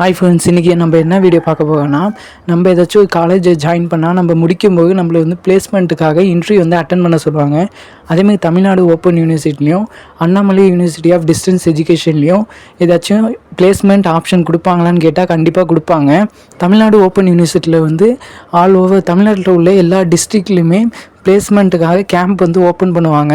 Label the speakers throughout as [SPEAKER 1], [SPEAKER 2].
[SPEAKER 1] Hi friends, இன்றைக்கி நம்ம என்ன வீடியோ பார்க்க போகிறோன்னா, நம்ம ஏதாச்சும் காலேஜ் ஜாயின் பண்ணால் நம்ம முடிக்கும்போது நம்மளை வந்து பிளேஸ்மெண்ட்டுக்காக இன்டர்வியூ வந்து அட்டன் பண்ண சொல்லுவாங்க. அதேமாதிரி தமிழ்நாடு ஓப்பன் யூனிவர்சிட்டிலையும் அண்ணாமலை யூனிவர்சிட்டி ஆஃப் டிஸ்டன்ஸ் எஜுகேஷன்லேயும் ஏதாச்சும் பிளேஸ்மெண்ட் ஆப்ஷன் கொடுப்பாங்களான்னு கேட்டால் கண்டிப்பாக கொடுப்பாங்க. தமிழ்நாடு ஓப்பன் யூனிவர்சிட்டியில் வந்து ஆல் ஓவர் தமிழ்நாட்டில் உள்ள எல்லா டிஸ்ட்ரிக்ட்லையுமே பிளேஸ்மெண்ட்டுக்காக கேம்ப் வந்து ஓப்பன் பண்ணுவாங்க.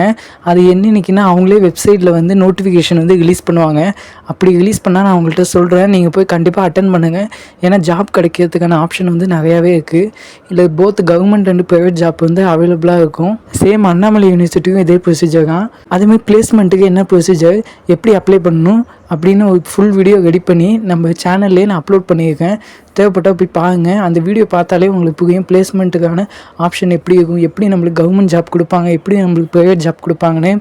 [SPEAKER 1] அது என்னன்னைக்குன்னா அவங்களே வெப்சைட்டில் வந்து நோட்டிஃபிகேஷன் வந்து ரிலீஸ் பண்ணுவாங்க. அப்படி ரிலீஸ் பண்ணால் நான் உங்கள்கிட்ட சொல்கிறேன், நீங்கள் போய் கண்டிப்பாக அட்டன் பண்ணுங்கள். ஏன்னா ஜாப் கிடைக்கிறதுக்கான ஆப்ஷன் வந்து நிறையாவே இருக்குது. இல்லை both government and private job வந்து அவைலபிளாக இருக்கும். சேம் அண்ணாமலை யூனிவர்சிட்டியும் இதே ப்ரொசீஜர் தான். அதேமாதிரி பிளேஸ்மெண்ட்டுக்கு என்ன ப்ரொசீஜர், எப்படி அப்ளை பண்ணணும் அப்படின்னு ஒரு ஃபுல் வீடியோ ரெடி பண்ணி நம்ம சேனல்லேயே நான் அப்லோட் பண்ணியிருக்கேன். தேவைப்பட்டால் போய் பாருங்கள். அந்த வீடியோ பார்த்தாலே உங்களுக்கு புரியும் பிளேஸ்மெண்ட்டுக்கான ஆப்ஷன் எப்படி இருக்கும், எப்படி நம்மளுக்கு கவர்மெண்ட் ஜாப் கொடுப்பாங்க, எப்படி நம்மளுக்கு ப்ரைவேட் ஜாப் கொடுப்பாங்கன்னு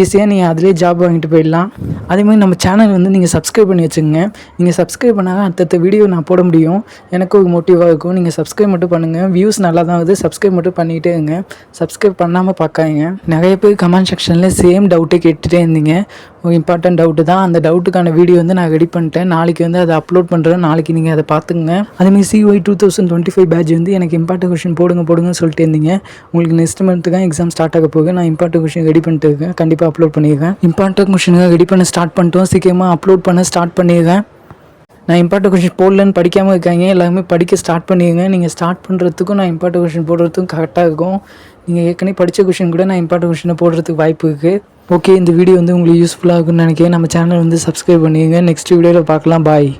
[SPEAKER 1] ஈஸியாக நீங்கள் அதிலே ஜாப் வாங்கிட்டு போயிடலாம். அதேமாதிரி நம்ம சேனல் வந்து நீங்கள் சப்ஸ்கிரைப் பண்ணி வச்சுக்கோங்க. நீங்கள் சப்ஸ்கிரைப் பண்ணால் அடுத்த வீடியோ நான் போட முடியும். எனக்கு ஒரு மோட்டிவாக இருக்கும். நீங்கள் சப்ஸ்கிரைப் மட்டும் பண்ணுங்கள். வியூஸ் நல்லா தான் வருது, சப்ஸ்கிரைப் மட்டும் பண்ணிகிட்டே இருங்க. சப்ஸ்கிரைப் பண்ணாமல் பார்க்காதீங்க. நிறைய பேர் கமெண்ட் செக்ஷனில் சேம் டவுட்டை கேட்டுகிட்டே இருந்தீங்க. ஒரு இம்பார்ட்டன்ட் டவுட்டு தான். அந்த டவுட்டுக்கான வீடியோ வந்து நான் ரெடி பண்ணிட்டேன். நாளைக்கு வந்து அதை அப்லோட் பண்ணுறேன். நாளைக்கு நீங்கள் அதை பார்த்துங்க. அதேமாதிரி CY 2025 பேட்ச் வந்து எனக்கு இம்பார்ட்டன்ட் கொஷின் போடுங்கன்னு சொல்லிட்டு இருந்தீங்க. உங்களுக்கு நெக்ஸ்ட் மந்த்து தான் எக்ஸாம் ஸ்டார்ட் ஆக போகுது. நான் இம்பார்ட்டன்ட் கொஷின் ரெடி பண்ணிட்டு இருக்கேன். கண்டிப்பாக அப்லோட் பண்ணியிருக்கேன். இம்பார்ட்டன்ட் கொஷினை ரெடி பண்ண ஸ்டார்ட் பண்ணிட்டோம். சீக்கிரமாக அப்லோட் பண்ண ஸ்டார்ட் பண்ணியிருக்கேன். நான் இம்பார்ட்டன்ட் கொஷின் போடலன்னு படிக்காமல் இருக்காங்க. எல்லாருமே படிக்க ஸ்டார்ட் பண்ணிடுங்க. நீங்கள் ஸ்டார்ட் பண்ணுறதுக்கும் நான் இம்பார்ட்டன்ட் கொஷின் போடுறதுக்கும் கரெக்டாக இருக்கும். நீங்கள் ஏற்கனவே படித்த கொஷின் கூட நான் இம்பார்ட்டன்ட் கொஷினை போடுறதுக்கு வாய்ப்பு இருக்குது. ஓகே, இந்த வீடியோ வந்து உங்களுக்கு யூஸ்ஃபுல்லாக இருக்குன்னு நினைக்கிறேன். நம்ம சேனல் வந்து சப்ஸ்கிரைப் பண்ணிடுங்க. நெக்ஸ்ட் வீடியோவில் பார்க்கலாம். பாய்.